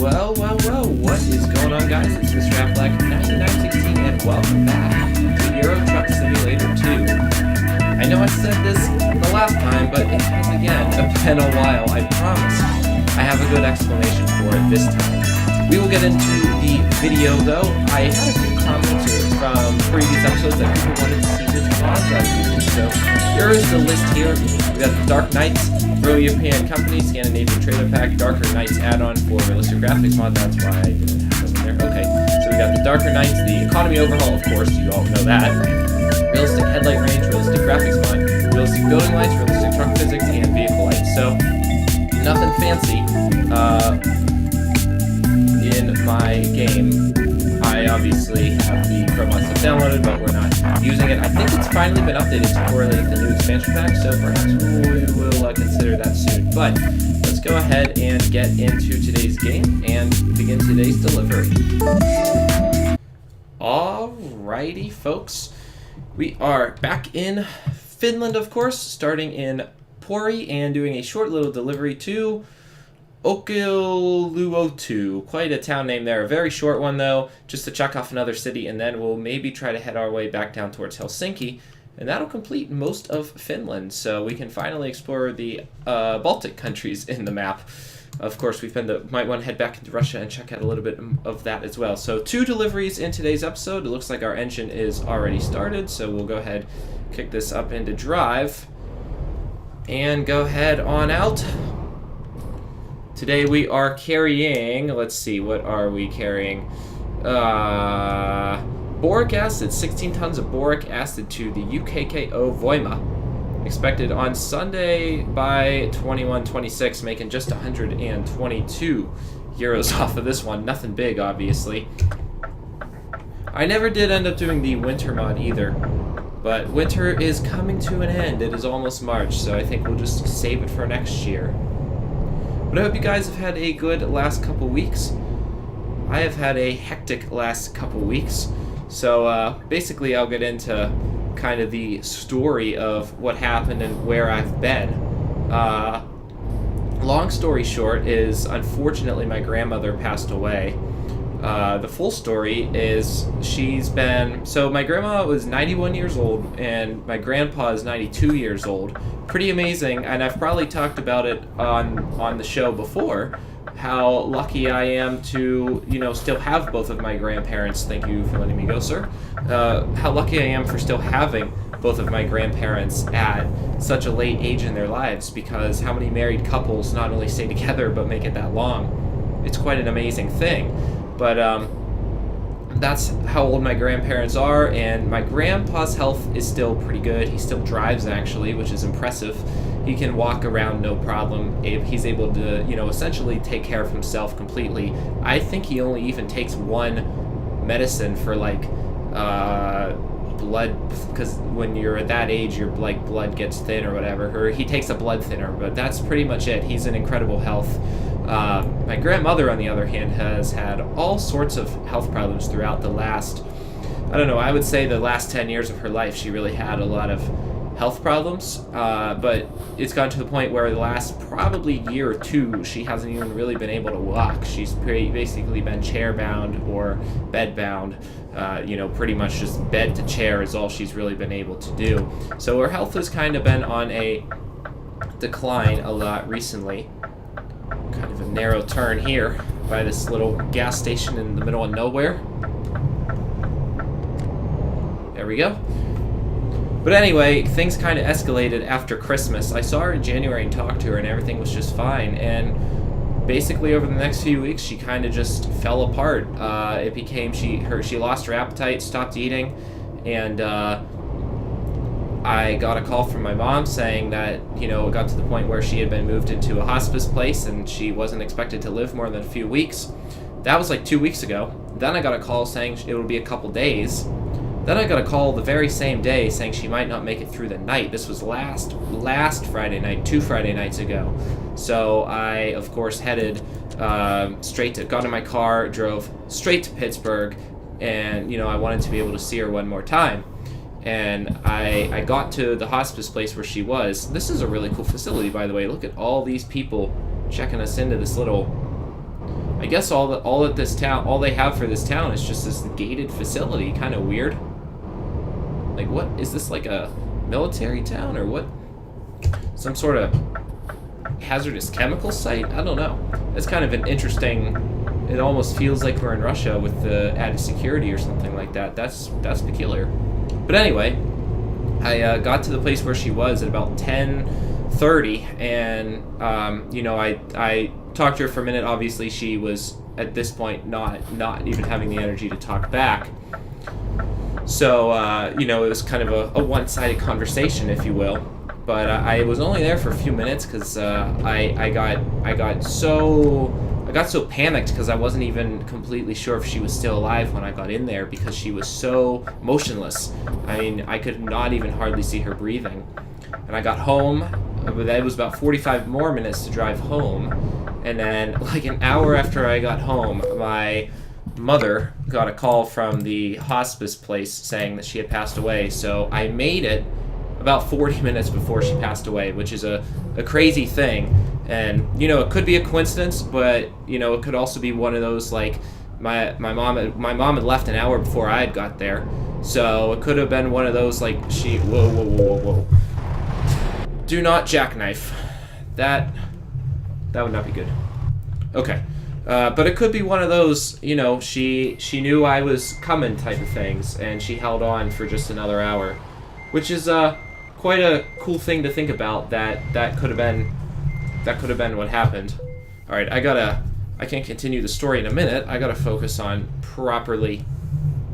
Well, what is going on, guys? It's Mr. Affleck 9916, and welcome back to Euro Truck Simulator 2. I know I said this the last time, but it has again been a while, I promise. I have a good explanation for it this time. We will get into the video, though. I had a few comments from previous episodes that people wanted to see which mods I was using, so here is the list here. We got the Dark Knights, Early European Company, Scandinavian Trailer Pack, Darker Knights add-on for Realistic Graphics mod, that's why I didn't have them in there. Okay, so we got the Darker Knights, the Economy Overhaul, of course, you all know that. Realistic Headlight Range, Realistic Graphics mod, Realistic Building Lights, Realistic Truck Physics, and Vehicle Lights. So, nothing fancy in my game. I obviously have the Chrome stuff downloaded, but we're not using it. I think it's finally been updated to correlate the new expansion pack, so perhaps we will consider that soon. But let's go ahead and get into today's game and begin today's delivery. Alrighty, folks. We are back in Finland, of course, starting in Pori and doing a short little delivery to Olkiluoto, quite a town name there. A very short one, though, just to check off another city, and then we'll maybe try to head our way back down towards Helsinki, and that'll complete most of Finland, so we can finally explore the Baltic countries in the map. Of course, might want to head back into Russia and check out a little bit of that as well. So 2 deliveries in today's episode. It looks like our engine is already started, so we'll go ahead, kick this up into drive, and go ahead on out. Today we are carrying, let's see, what are we carrying? Boric acid, 16 tons of boric acid to the UKKO Voima. Expected on Sunday by 21:26, making just 122 euros off of this one. Nothing big, obviously. I never did end up doing the winter mod either, but winter is coming to an end. It is almost March, so I think we'll just save it for next year. But I hope you guys have had a good last couple weeks. I have had a hectic last couple weeks. So basically I'll get into kind of the story of what happened and where I've been. Long story short is, unfortunately, my grandmother passed away. The full story is so my grandma was 91 years old and my grandpa is 92 years old. Pretty amazing, and I've probably talked about it on the show before, how lucky I am to, still have both of my grandparents. Thank you for letting me go, sir. How lucky I am for still having both of my grandparents at such a late age in their lives, because how many married couples not only stay together but make it that long? It's quite an amazing thing. But that's how old my grandparents are, and my grandpa's health is still pretty good. He still drives, actually, which is impressive. He can walk around no problem. He's able to, essentially take care of himself completely. I think he only even takes one medicine for, blood, because when you're at that age, your blood gets thin or whatever. Or he takes a blood thinner, but that's pretty much it. He's in incredible health. My grandmother, on the other hand, has had all sorts of health problems throughout the last, I would say the last 10 years of her life. She really had a lot of health problems, but it's gotten to the point where the last probably year or 2, she hasn't even really been able to walk. She's basically been chair-bound or bed-bound. Pretty much just bed to chair is all she's really been able to do. So her health has kind of been on a decline a lot recently. Kind of a narrow turn here by this little gas station in the middle of nowhere. There we go. But anyway, things kind of escalated after Christmas. I saw her in January and talked to her, and everything was just fine. And basically over the next few weeks, she kind of just fell apart. It became, she lost her appetite, stopped eating, and I got a call from my mom saying that, it got to the point where she had been moved into a hospice place and she wasn't expected to live more than a few weeks. That was 2 weeks ago. Then I got a call saying it would be a couple days. Then I got a call the very same day saying she might not make it through the night. This was last Friday night, 2 Friday nights ago. So I, of course, headed got in my car, drove straight to Pittsburgh, and, I wanted to be able to see her one more time. And I got to the hospice place where she was. This is a really cool facility, by the way. Look at all these people checking us into this little I guess all they have for this town is just this gated facility. Kind of weird. Like, what is this, like a military town or what? Some sort of hazardous chemical site? I don't know. It's kind of an interesting. It almost feels like we're in Russia with the added security or something like that. That's peculiar. But anyway, I got to the place where she was at about 10:30, and I talked to her for a minute. Obviously, she was at this point not even having the energy to talk back. So it was kind of a one-sided conversation, if you will. But I was only there for a few minutes because I got so panicked because I wasn't even completely sure if she was still alive when I got in there because she was so motionless. I mean, I could not even hardly see her breathing. And I got home, but it was about 45 more minutes to drive home. And then, like an hour after I got home, my mother got a call from the hospice place saying that she had passed away. So I made it about 40 minutes before she passed away, which is a crazy thing. And, it could be a coincidence, but, it could also be one of those, like, my mom had left an hour before I had got there. So it could have been one of those, like, whoa. Do not jackknife. That would not be good. Okay. But it could be one of those, she knew I was coming type of things, and she held on for just another hour, which is quite a cool thing to think about. That could have been what happened. All right, I can continue the story in a minute. I gotta focus on properly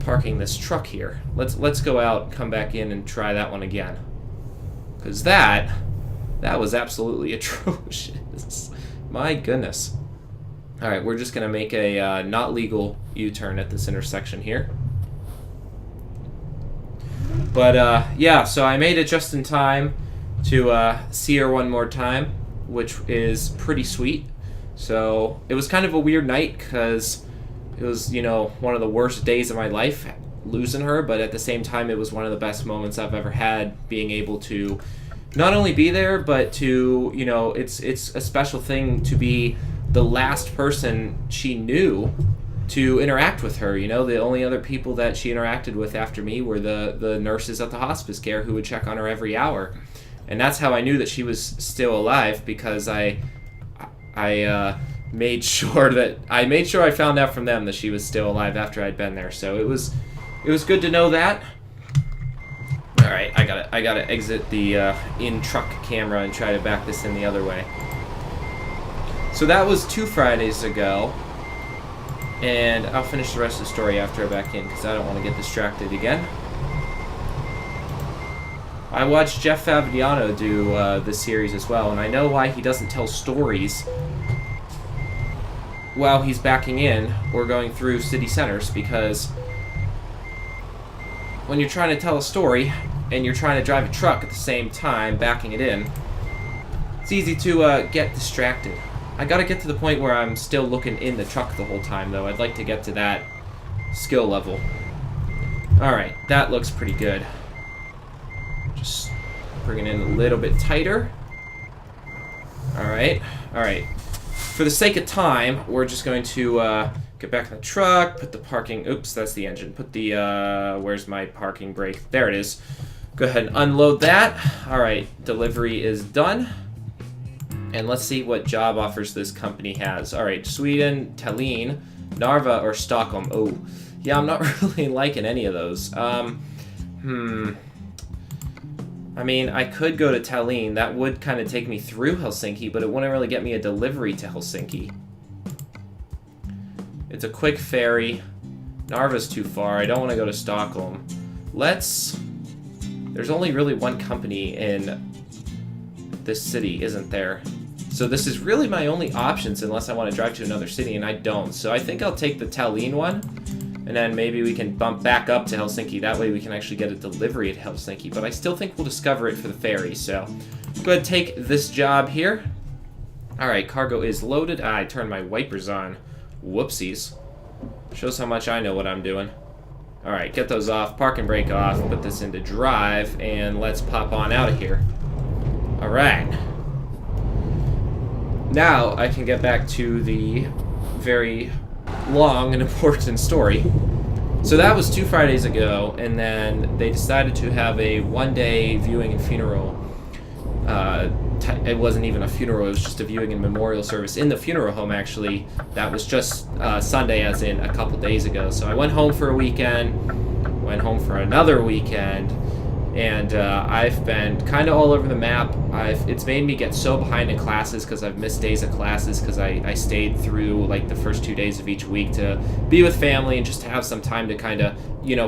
parking this truck here. Let's go out, come back in, and try that one again, because that was absolutely atrocious. My goodness. All right, we're just gonna make a not legal U-turn at this intersection here. But yeah, so I made it just in time to see her one more time, which is pretty sweet. So it was kind of a weird night because it was, one of the worst days of my life losing her, but at the same time it was one of the best moments I've ever had, being able to not only be there, but to, it's a special thing to be the last person she knew to interact with her. The only other people that she interacted with after me were the nurses at the hospice care who would check on her every hour. And that's how I knew that she was still alive, because I made sure I found out from them that she was still alive after I'd been there. So it was good to know that. All right, I gotta exit the in-truck camera and try to back this in the other way. So that was 2 Fridays ago, and I'll finish the rest of the story after I back in because I don't want to get distracted again. I watched Jeff Favignano do this series as well, and I know why he doesn't tell stories while he's backing in or going through city centers, because when you're trying to tell a story and you're trying to drive a truck at the same time, backing it in, it's easy to get distracted. I gotta get to the point where I'm still looking in the truck the whole time, though. I'd like to get to that skill level. Alright, that looks pretty good. Just bring it in a little bit tighter. Alright. For the sake of time, we're just going to get back in the truck, put the parking... Oops, that's the engine. Put the... where's my parking brake? There it is. Go ahead and unload that. Alright, delivery is done. And let's see what job offers this company has. Alright, Sweden, Tallinn, Narva, or Stockholm. Oh, yeah, I'm not really liking any of those. I mean, I could go to Tallinn. That would kind of take me through Helsinki, but it wouldn't really get me a delivery to Helsinki. It's a quick ferry. Narva's too far. I don't want to go to Stockholm. There's only really one company in this city, isn't there? So this is really my only options unless I want to drive to another city, and I don't. So I think I'll take the Tallinn one, and then maybe we can bump back up to Helsinki. That way we can actually get a delivery at Helsinki, but I still think we'll discover it for the ferry. So go ahead and take this job here. Alright, cargo is loaded. I turned my wipers on. Whoopsies. Shows how much I know what I'm doing. Alright, get those off, park and brake off, put this into drive, and let's pop on out of here. Alright. Now I can get back to the very long and important story. So that was 2 Fridays ago, and then they decided to have a one-day viewing and funeral. It wasn't even a funeral, it was just a viewing and memorial service in the funeral home, actually. That was just Sunday, as in a couple days ago. So I went home for a weekend, went home for another weekend, and I've been kind of all over the map. It's made me get so behind in classes because I've missed days of classes because I stayed through like the first 2 days of each week to be with family and just to have some time to kind of,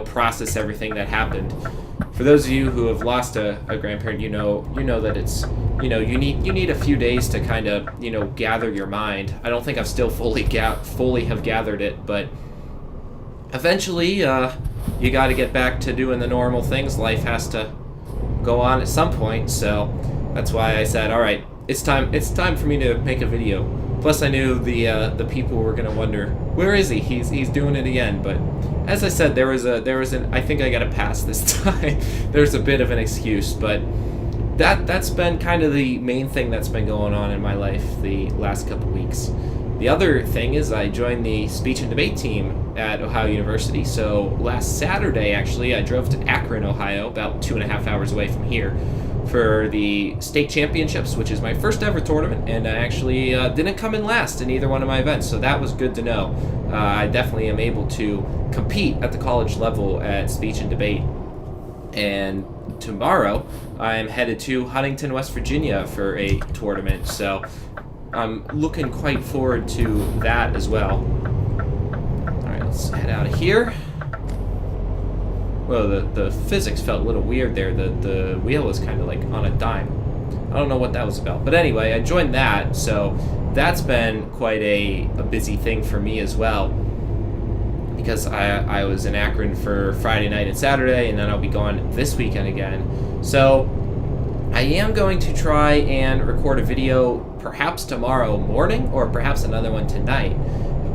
process everything that happened. For those of you who have lost a grandparent, you know that it's, you need a few days to kind of, gather your mind. I don't think I've still fully have gathered it, but eventually, you got to get back to doing the normal things. Life has to go on at some point, so that's why I said, all right, it's time for me to make a video. Plus, I knew the people were gonna wonder, where is he? He's doing it again. But as I said, there was an I think I got a pass this time. There's a bit of an excuse, but that's been kind of the main thing that's been going on in my life the last couple weeks. The other thing is I joined the speech and debate team at Ohio University. So last Saturday, actually, I drove to Akron, Ohio, about 2.5 hours away from here, for the state championships, which is my first ever tournament, and I actually didn't come in last in either one of my events, so that was good to know. I definitely am able to compete at the college level at speech and debate. And tomorrow, I'm headed to Huntington, West Virginia for a tournament, so I'm looking quite forward to that as well. Alright, let's head out of here. Well, the physics felt a little weird there. The wheel was kind of like on a dime. I don't know what that was about. But anyway, I joined that, so that's been quite a busy thing for me as well. Because I was in Akron for Friday night and Saturday, and then I'll be gone this weekend again. So I am going to try and record a video perhaps tomorrow morning, or perhaps another one tonight,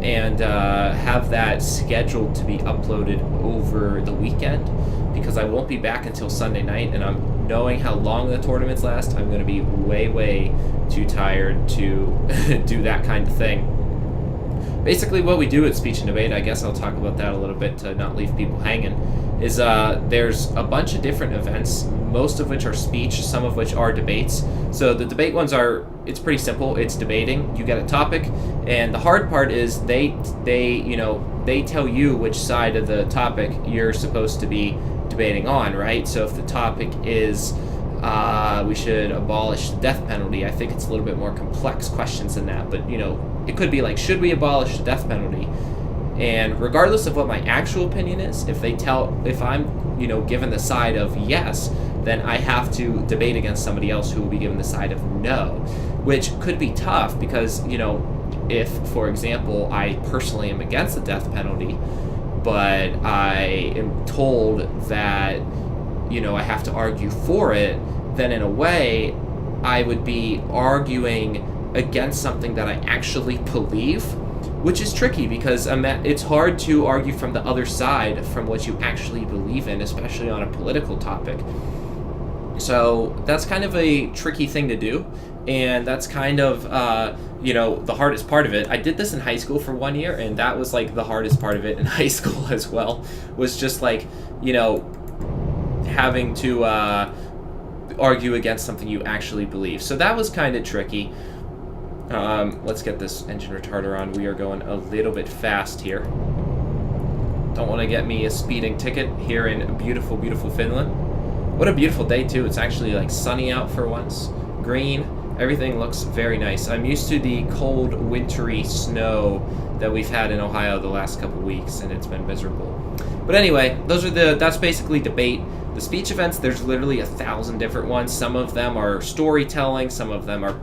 and have that scheduled to be uploaded over the weekend, because I won't be back until Sunday night, and I'm knowing how long the tournaments last, I'm going to be way too tired to do that kind of thing. Basically what we do at Speech and Debate, I guess I'll talk about that a little bit to not leave people hanging, is there's a bunch of different events, most of which are speech, some of which are debates. So the debate ones it's pretty simple. It's debating. You get a topic, and the hard part is they tell you which side of the topic you're supposed to be debating on, right? So if the topic is we should abolish the death penalty, I think it's a little bit more complex questions than that, but it could be like, should we abolish the death penalty? And regardless of what my actual opinion is, if I'm given the side of yes, then I have to debate against somebody else who will be given the side of no, which could be tough because if, for example, I personally am against the death penalty, but I am told that I have to argue for it, then in a way I would be arguing against something that I actually believe, which is tricky because it's hard to argue from the other side from what you actually believe in, especially on a political topic. So that's kind of a tricky thing to do, and that's kind of the hardest part of it. I did this in high school for 1 year, and that was like the hardest part of it in high school as well, was just like having to argue against something you actually believe. So that was kind of tricky. Let's get this engine retarder on. We are going a little bit fast here. Don't want to get me a speeding ticket here in beautiful Finland. What a beautiful day too. It's actually like sunny out for once. Green. Everything looks very nice. I'm used to the cold, wintry snow that we've had in Ohio the last couple weeks, and it's been miserable. But anyway, that's basically debate. The speech events, there's literally 1,000 different ones. Some of them are storytelling, some of them are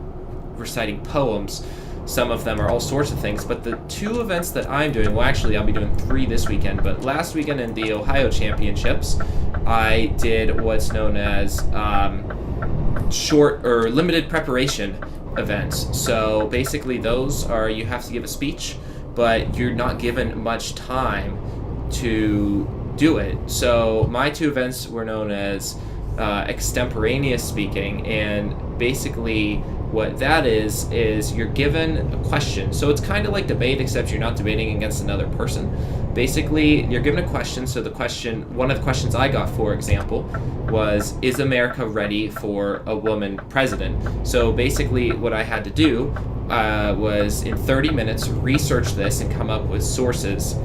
reciting poems, some of them are all sorts of things. But the 2 events that I'm doing, well actually I'll be doing 3 this weekend, but last weekend in the Ohio Championships, I did what's known as short or limited preparation events. So basically those are, you have to give a speech, but you're not given much time to do it. So my 2 events were known as extemporaneous speaking, and basically What that is you're given a question. So it's kind of like debate, except you're not debating against another person. Basically, you're given a question. So one of the questions I got, for example, was, is America ready for a woman president? So basically what I had to do was in 30 minutes research this and come up with sources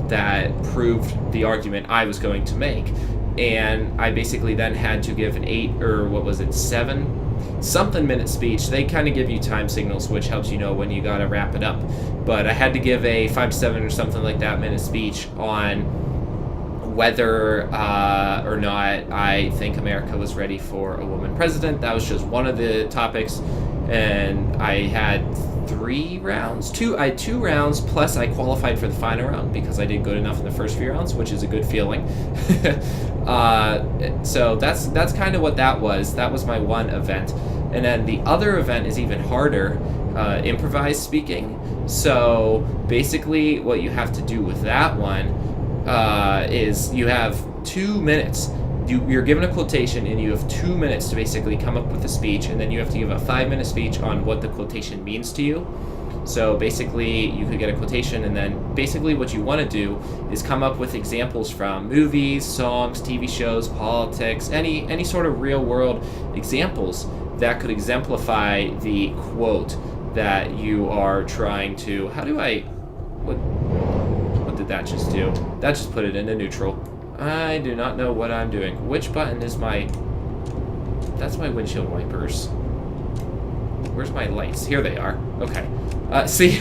that proved the argument I was going to make. And I basically then had to give an 7-something-minute speech. They kind of give you time signals, which helps you know when you gotta wrap it up. But I had to give a 5 to 7 or something like that minute speech on whether or not I think America was ready for a woman president. That was just one of the topics, and I had 3 rounds. I had 2 rounds, plus I qualified for the final round because I did good enough in the first few rounds, which is a good feeling. So that's kind of what that was. That was my one event. And then the other event is even harder, improvised speaking. So basically what you have to do with that one is you have 2 minutes. You're given a quotation and you have 2 minutes to basically come up with a speech, and then you have to give a 5-minute speech on what the quotation means to you. So basically you could get a quotation, and then basically what you want to do is come up with examples from movies, songs, TV shows, politics, any sort of real world examples that could exemplify the quote that you are trying to... What did that just do? That just put it into neutral. I do not know what I'm doing. Which button is my... That's my windshield wipers. Where's my lights? Here they are. Okay. See,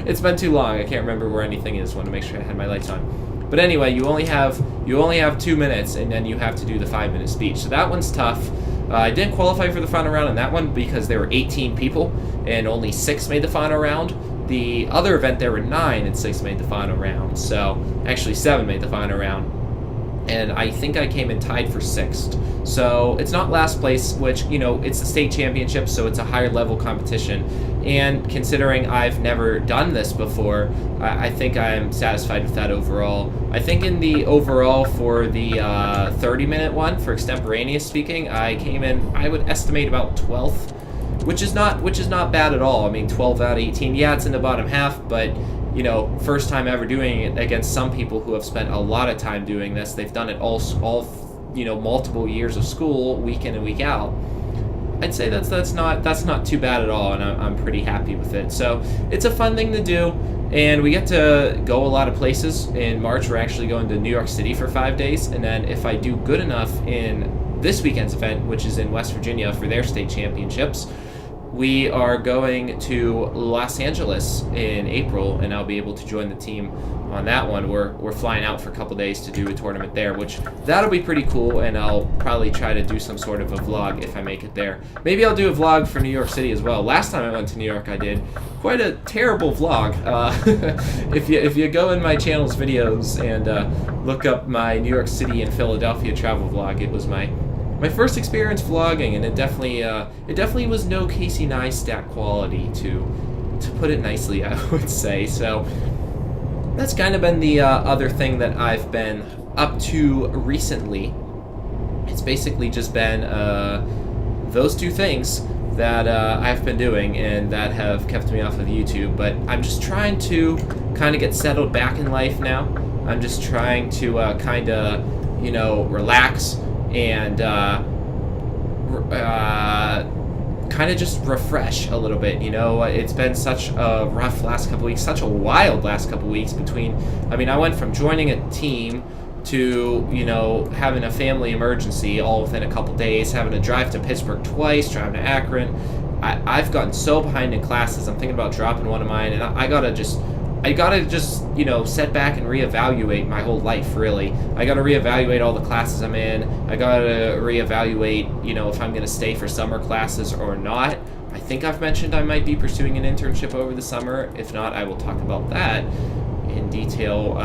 it's been too long. I can't remember where anything is. I want to make sure I had my lights on. But anyway, you only have 2 minutes, and then you have to do the 5-minute speech. So that one's tough. I didn't qualify for the final round on that one because there were 18 people, and only 6 made the final round. The other event, there were 9, and 6 made the final round. So actually 7 made the final round. And I think I came in tied for 6th. So it's not last place, which, it's the state championship, so it's a higher level competition. And considering I've never done this before, I think I'm satisfied with that overall. I think in the overall for the 30-minute one, for extemporaneous speaking, I came in, I would estimate about 12th, which is not bad at all. I mean, 12 out of 18, yeah, it's in the bottom half, but first time ever doing it against some people who have spent a lot of time doing this. They've done it all multiple years of school, week in and week out. I'd say that's not too bad at all, and I'm pretty happy with it. So it's a fun thing to do, and we get to go a lot of places. In March, we're actually going to New York City for 5 days, and then if I do good enough in this weekend's event, which is in West Virginia for their state championships, we are going to Los Angeles in April, and I'll be able to join the team on that one. We're flying out for a couple days to do a tournament there, which that'll be pretty cool, and I'll probably try to do some sort of a vlog if I make it there. Maybe I'll do a vlog for New York City as well. Last time I went to New York, I did quite a terrible vlog. If you go in my channel's videos and look up my New York City and Philadelphia travel vlog, it was my first experience vlogging, and it definitely was no Casey Neistat quality, to put it nicely, I would say. So that's kind of been the other thing that I've been up to recently. It's basically just been those 2 things that I've been doing and that have kept me off of YouTube. But I'm just trying to kind of get settled back in life now. I'm just trying to kind of, relax and kind of just refresh a little bit. It's been such a rough last couple weeks, such a wild last couple weeks I went from joining a team to, having a family emergency all within a couple days, having to drive to Pittsburgh twice, driving to Akron. I've gotten so behind in classes. I'm thinking about dropping one of mine, and I gotta just set back and reevaluate my whole life, really. I gotta reevaluate all the classes I'm in. I gotta reevaluate, if I'm gonna stay for summer classes or not. I think I've mentioned I might be pursuing an internship over the summer. If not, I will talk about that in detail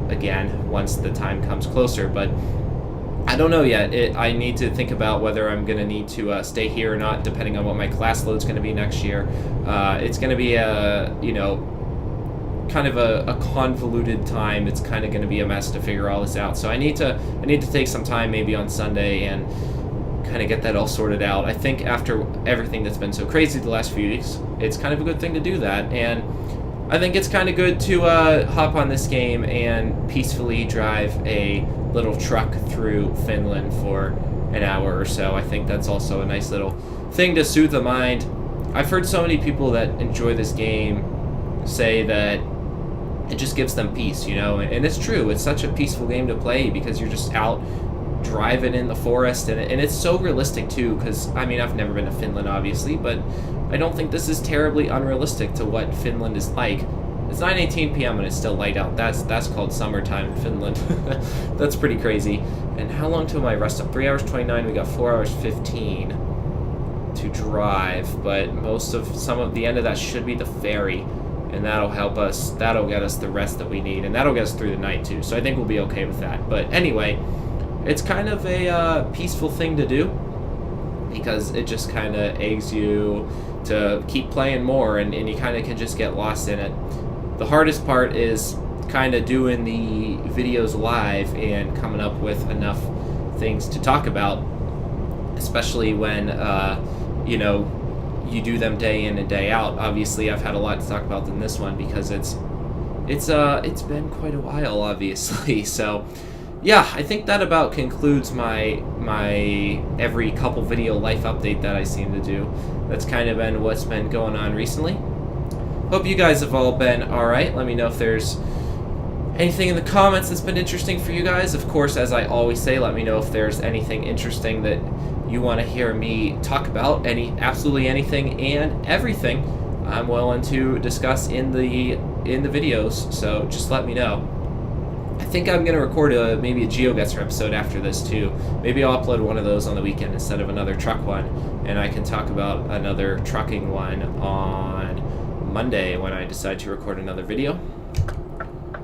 again once the time comes closer. But I don't know yet. I need to think about whether I'm going to need to stay here or not, depending on what my class load's going to be next year. It's going to be kind of a convoluted time. It's kind of going to be a mess to figure all this out. So I need to take some time, maybe on Sunday, and kind of get that all sorted out. I think after everything that's been so crazy the last few weeks, it's kind of a good thing to do that, and I think it's kind of good to hop on this game and peacefully drive a little truck through Finland for an hour or so. I think that's also a nice little thing to soothe the mind. I've heard so many people that enjoy this game say that it just gives them peace, you know, and it's true. It's such a peaceful game to play because you're just out driving in the forest, and it's so realistic too, because I mean, I've never been to Finland obviously, but I don't think this is terribly unrealistic to what Finland is like. It's 9:18 p.m. and it's still light out. That's called summertime in Finland. That's pretty crazy. And how long till my rest up? 3 hours 29. We got 4 hours 15 to drive, but some of the end of that should be the ferry, and that'll help us. That'll get us the rest that we need, and that'll get us through the night too. So I think we'll be okay with that. But anyway, it's kind of a peaceful thing to do because it just kind of eggs you to keep playing more, and you kind of can just get lost in it. The hardest part is kind of doing the videos live and coming up with enough things to talk about, especially when you know, you do them day in and day out. Obviously, I've had a lot to talk about in this one because it's been quite a while, obviously. So yeah, I think that about concludes my every couple video life update that I seem to do. That's kind of been what's been going on recently. Hope you guys have all been alright. Let me know if there's anything in the comments that's been interesting for you guys. Of course, as I always say, let me know if there's anything interesting that you want to hear me talk about. Absolutely anything and everything I'm willing to discuss in the videos, so just let me know. I think I'm going to record maybe a GeoGuessr episode after this too. Maybe I'll upload one of those on the weekend instead of another truck one, and I can talk about another trucking one on Monday when I decide to record another video.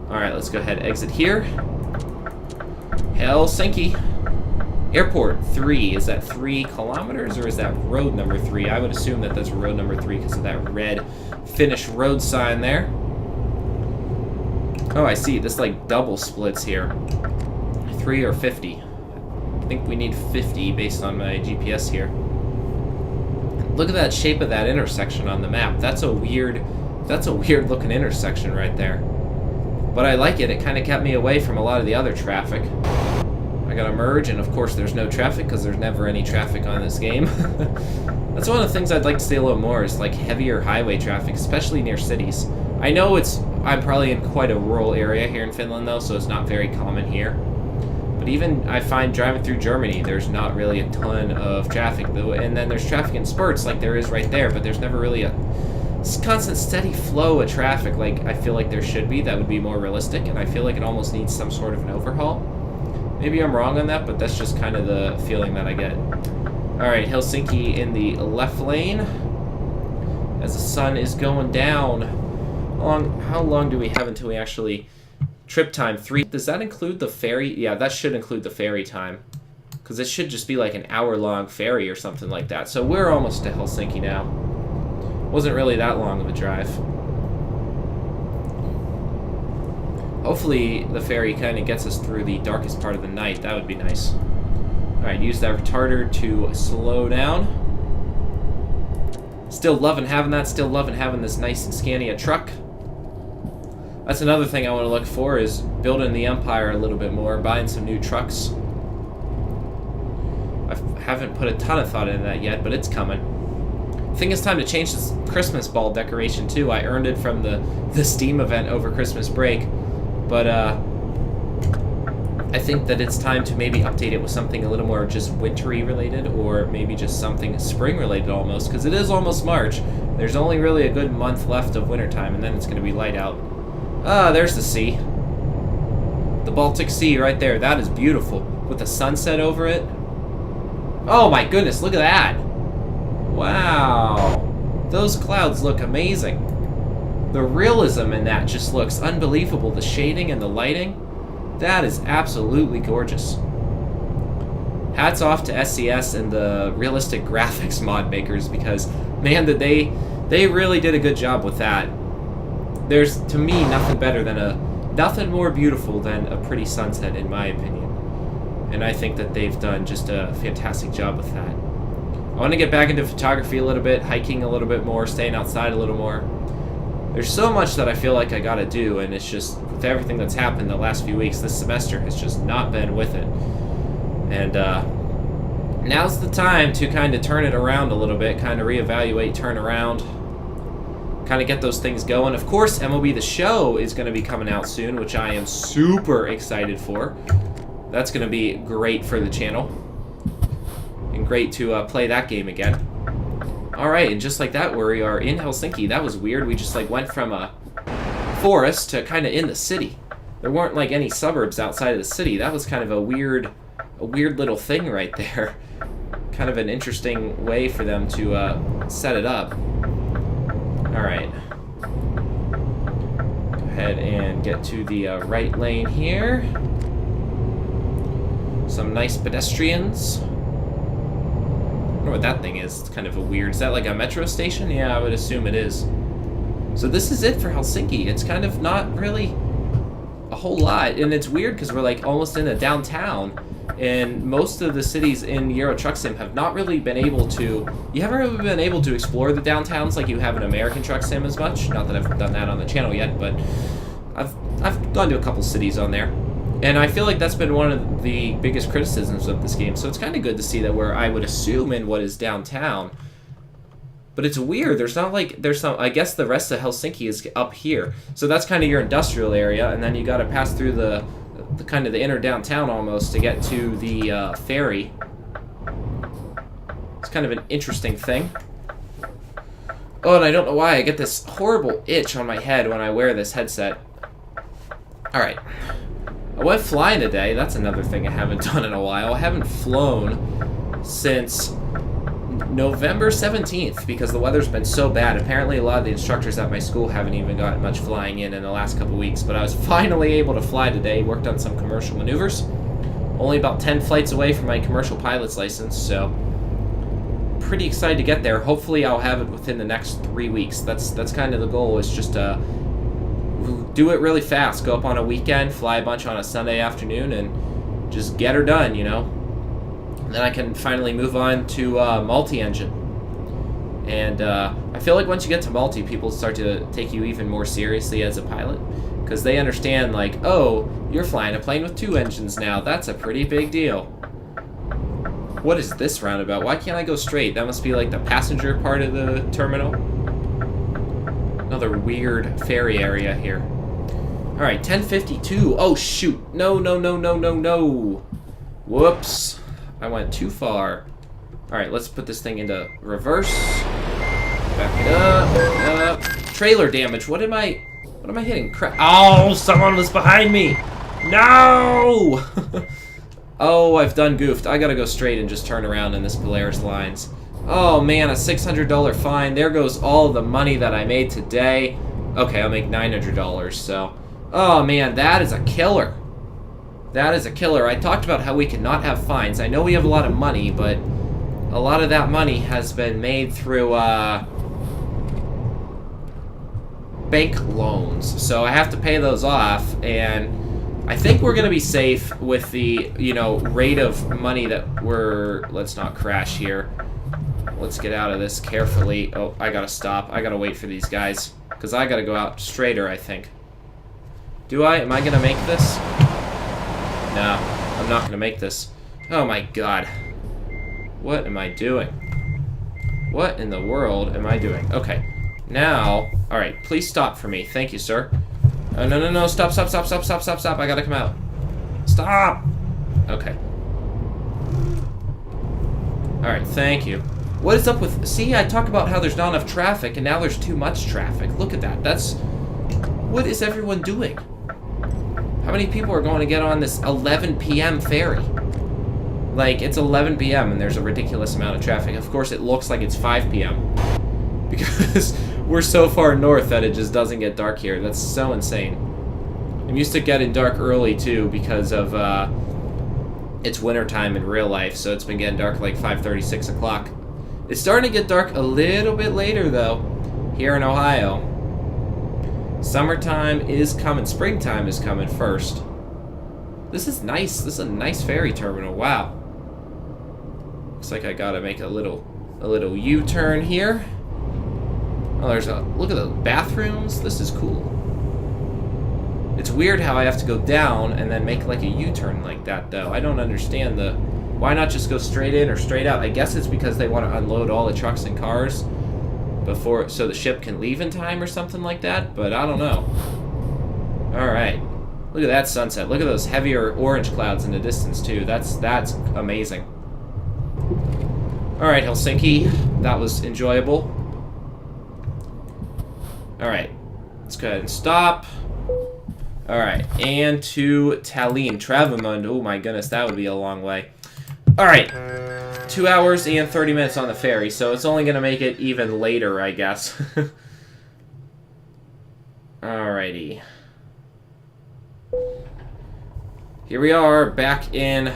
Alright, let's go ahead, exit here. Helsinki. Airport 3. Is that 3 kilometers or is that road number 3? I would assume that that's road number 3 because of that red Finnish road sign there. Oh, I see. This like double splits here. 3 or 50. I think we need 50 based on my GPS here. Look at that shape of that intersection on the map. That's a weird looking intersection right there. But I like it. It kind of kept me away from a lot of the other traffic. I gotta merge, and of course there's no traffic because there's never any traffic on this game. That's one of the things I'd like to see a little more, is like heavier highway traffic, especially near cities. I know I'm probably in quite a rural area here in Finland though, so it's not very common here. But even I find driving through Germany, there's not really a ton of traffic though, and then there's traffic in spurts like there is right there, but there's never really a constant steady flow of traffic like I feel like there should be. That would be more realistic, and I feel like it almost needs some sort of an overhaul. Maybe I'm wrong on that, but that's just kind of the feeling that I get. Alright, Helsinki in the left lane as the sun is going down. How long do we have until we actually... Trip time 3. Does that include the ferry? Yeah, that should include the ferry time, because it should just be like an hour-long ferry or something like that. So we're almost to Helsinki now. Wasn't really that long of a drive. Hopefully the ferry kind of gets us through the darkest part of the night. That would be nice. Alright, use that retarder to slow down. Still loving having that. Still loving having this nice Scania truck. That's another thing I want to look for, is building the empire a little bit more, buying some new trucks. I haven't put a ton of thought into that yet, but it's coming. I think it's time to change this Christmas ball decoration too. I earned it from the Steam event over Christmas break. But I think that it's time to maybe update it with something a little more just wintry related, or maybe just something spring related almost, because it is almost March. There's only really a good month left of wintertime, and then it's going to be light out. Ah, there's the sea. The Baltic Sea right there. That is beautiful, with the sunset over it. Oh my goodness, look at that. Wow. Those clouds look amazing. The realism in that just looks unbelievable. The shading and the lighting, that is absolutely gorgeous. Hats off to SCS and the realistic graphics mod makers, because, man, that they really did a good job with that. There's, to me, nothing more beautiful than a pretty sunset, in my opinion. And I think that they've done just a fantastic job with that. I want to get back into photography a little bit, hiking a little bit more, staying outside a little more. There's so much that I feel like I gotta do, and it's just, with everything that's happened the last few weeks, this semester has just not been with it. And now's the time to kind of turn it around a little bit, kind of reevaluate, turn around, kind of get those things going. Of course, MLB The Show is going to be coming out soon, which I am super excited for. That's going to be great for the channel. And great to play that game again. Alright, and just like that, we are in Helsinki. That was weird. We just like went from a forest to kind of in the city. There weren't like any suburbs outside of the city. That was kind of a weird little thing right there. Kind of an interesting way for them to set it up. Alright. Go ahead and get to the right lane here. Some nice pedestrians. I don't know what that thing is. It's kind of a weird... Is that like a metro station? Yeah, I would assume it is. So this is it for Helsinki. It's kind of not really a whole lot. And it's weird because we're like almost in the downtown. And most of the cities in Euro Truck Sim have not really been able to... You haven't really been able to explore the downtowns like you have in American Truck Sim as much. Not that I've done that on the channel yet, but I've gone to a couple cities on there. And I feel like that's been one of the biggest criticisms of this game. So it's kind of good to see that where I would assume in what is downtown. But it's weird. There's not like... There's some... I guess the rest of Helsinki is up here. So that's kind of your industrial area. And then you got to pass through the kind of the inner downtown almost to get to the ferry. It's kind of an interesting thing. Oh, and I don't know why. I get this horrible itch on my head when I wear this headset. Alright. I went flying today. That's another thing I haven't done in a while. I haven't flown since November 17th because the weather's been so bad. Apparently a lot of the instructors at my school haven't even gotten much flying in the last couple weeks, but I was finally able to fly today. Worked on some commercial maneuvers. Only about 10 flights away from my commercial pilot's license, so pretty excited to get there. Hopefully I'll have it within the next 3 weeks. That's kind of the goal, is just do it really fast. Go up on a weekend, fly a bunch on a Sunday afternoon, and just get her done, you know? Then I can finally move on to multi-engine. And I feel like once you get to multi, people start to take you even more seriously as a pilot. Because they understand, like, oh, you're flying a plane with 2 engines now. That's a pretty big deal. What is this roundabout? Why can't I go straight? That must be like the passenger part of the terminal. Another weird ferry area here. Alright, 10:52. Oh, shoot. No. Whoops. I went too far. Alright, let's put this thing into reverse. Back it up. Trailer damage. What am I hitting? Oh, someone was behind me. No! Oh, I've done goofed. I gotta go straight and just turn around in this Polaris Lines. Oh man, a $600 fine. There goes all the money that I made today. Okay, I'll make $900, so... Oh man, that is a killer. That is a killer. I talked about how we cannot have fines. I know we have a lot of money, but a lot of that money has been made through, bank loans. So I have to pay those off, and I think we're going to be safe with the, you know, rate of money that we're... Let's not crash here. Let's get out of this carefully. Oh, I got to stop. I got to wait for these guys, because I got to go out straighter, I think. Do I? Am I going to make this? No, I'm not going to make this. Oh my god. What am I doing? What in the world am I doing? Okay. Now, alright, please stop for me. Thank you, sir. Oh, no. Stop. I gotta come out. Stop! Okay. Alright, thank you. What is up with... See, I talk about how there's not enough traffic, and now there's too much traffic. Look at that. That's... What is everyone doing? How many people are going to get on this 11 p.m. ferry? Like, it's 11 p.m. and there's a ridiculous amount of traffic. Of course, it looks like it's 5 p.m. because we're so far north that it just doesn't get dark here. That's so insane. I'm used to getting dark early, too, because of, it's wintertime in real life, so it's been getting dark like 5:30, 6 o'clock. It's starting to get dark a little bit later, though, here in Ohio. Summertime is coming. Springtime is coming first. This is nice. This is a nice ferry terminal. Wow. Looks like I gotta make a little U-turn here. Oh, there's a look at the bathrooms. This is cool. It's weird how I have to go down and then make like a U-turn like that, though. I don't understand the. Why not just go straight in or straight out? I guess it's because they want to unload all the trucks and cars before, so the ship can leave in time or something like that. But I don't know. All right. Look at that sunset. Look at those heavier orange clouds in the distance, too. That's amazing. Alright, Helsinki. That was enjoyable. Alright. Let's go ahead and stop. Alright. And to Tallinn. Travemund. Oh my goodness, that would be a long way. Alright. 2 hours and 30 minutes on the ferry, so it's only going to make it even later, I guess. Alrighty. Here we are, back in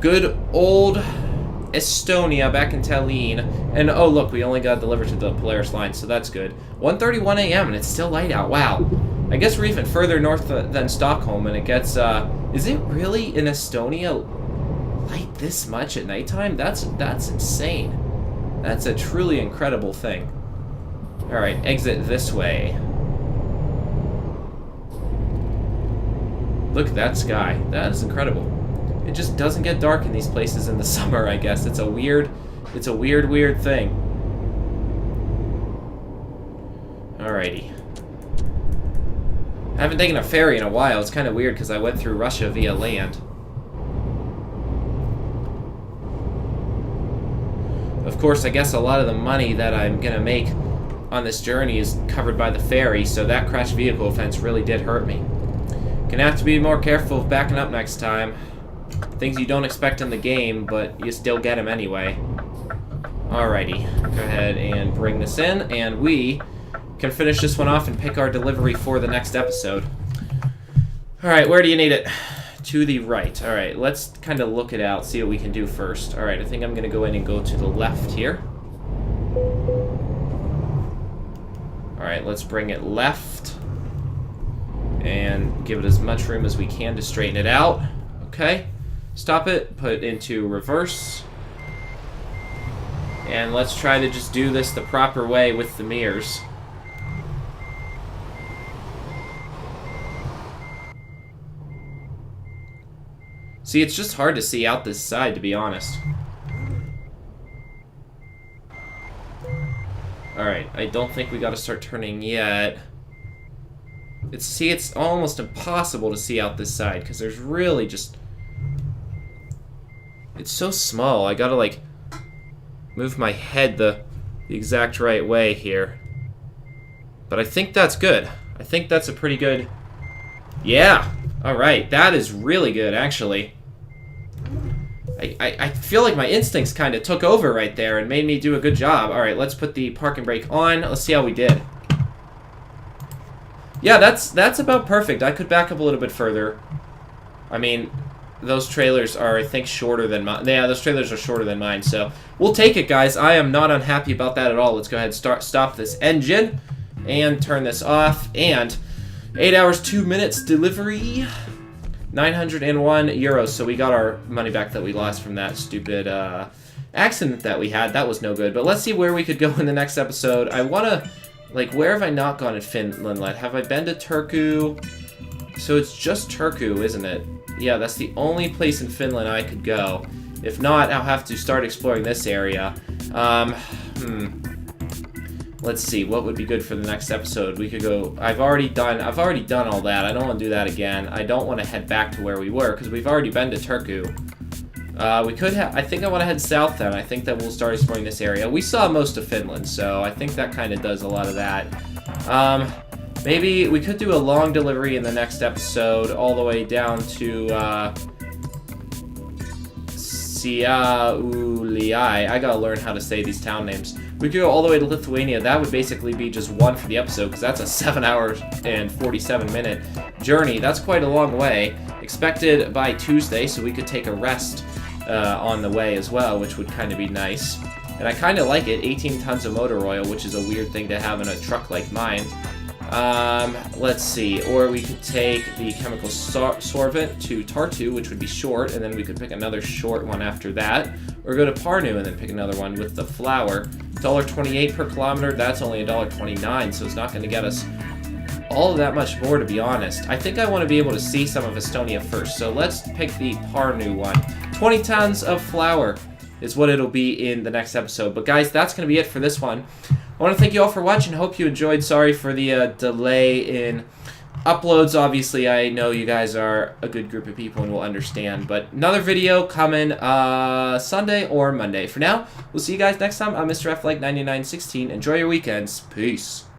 good old Estonia, back in Tallinn. And, oh, look, we only got delivered to the Polaris line, so that's good. 1:31 a.m., and it's still light out. Wow. I guess we're even further north than Stockholm, and it gets, is it really in Estonia light this much at nighttime? That's insane. That's a truly incredible thing. Alright, exit this way. Look at that sky. That is incredible. It just doesn't get dark in these places in the summer, I guess. It's a weird thing. Alrighty. I haven't taken a ferry in a while. It's kind of weird because I went through Russia via land. Of course, I guess a lot of the money that I'm gonna make on this journey is covered by the ferry, so that crashed vehicle offense really did hurt me. Gonna have to be more careful of backing up next time. Things you don't expect in the game, but you still get them anyway. Alrighty, go ahead and bring this in, and we can finish this one off and pick our delivery for the next episode. Alright, where do you need it? To the right. Alright, let's kind of look it out, see what we can do first. Alright, I think I'm gonna go in and go to the left here. Alright, let's bring it left. And give it as much room as we can to straighten it out. Okay. Stop it. Put it into reverse. And let's try to just do this the proper way with the mirrors. See, it's just hard to see out this side, to be honest. Alright, I don't think we gotta start turning yet. It's almost impossible to see out this side, because there's really just... It's so small, I gotta, like, move my head the exact right way here. But I think that's good. I think that's a pretty good... Yeah! Alright, that is really good, actually. I feel like my instincts kind of took over right there and made me do a good job. Alright, let's put the parking brake on. Let's see how we did. Yeah, that's about perfect. I could back up a little bit further. I mean, those trailers are, I think, shorter than mine. Yeah, those trailers are shorter than mine, so we'll take it, guys. I am not unhappy about that at all. Let's go ahead and stop this engine and turn this off. And 8 hours, 2 minutes delivery. 901 euros, so we got our money back that we lost from that stupid accident that we had. That was no good. But let's see where we could go in the next episode. I want to... Like, where have I not gone in Finland? Have I been to Turku? So it's just Turku, isn't it? Yeah, that's the only place in Finland I could go. If not, I'll have to start exploring this area. Let's see, what would be good for the next episode? We could go... I've already done all that. I don't want to do that again. I don't want to head back to where we were, because we've already been to Turku. We could have... I think I want to head south then. I think that we'll start exploring this area. We saw most of Finland, so I think that kind of does a lot of that. Maybe we could do a long delivery in the next episode, all the way down to, Siauliai. I gotta learn how to say these town names. We could go all the way to Lithuania. That would basically be just one for the episode, because that's a 7 hour and 47 minute journey. That's quite a long way. Expected by Tuesday, so we could take a rest on the way as well, which would kind of be nice. And I kind of like it. 18 tons of motor oil, which is a weird thing to have in a truck like mine. Let's see. Or we could take the chemical sorbent to Tartu, which would be short, and then we could pick another short one after that. Or go to Parnu and then pick another one with the flour. $1.28 per kilometer, that's only $1.29, so it's not going to get us all of that much more, to be honest. I think I want to be able to see some of Estonia first, so let's pick the Parnu one. 20 tons of flour is what it'll be in the next episode. But guys, that's going to be it for this one. I want to thank you all for watching. Hope you enjoyed. Sorry for the delay in uploads. Obviously, I know you guys are a good group of people and will understand. But another video coming Sunday or Monday. For now, we'll see you guys next time. I'm Mr. F like 9916. Enjoy your weekends. Peace.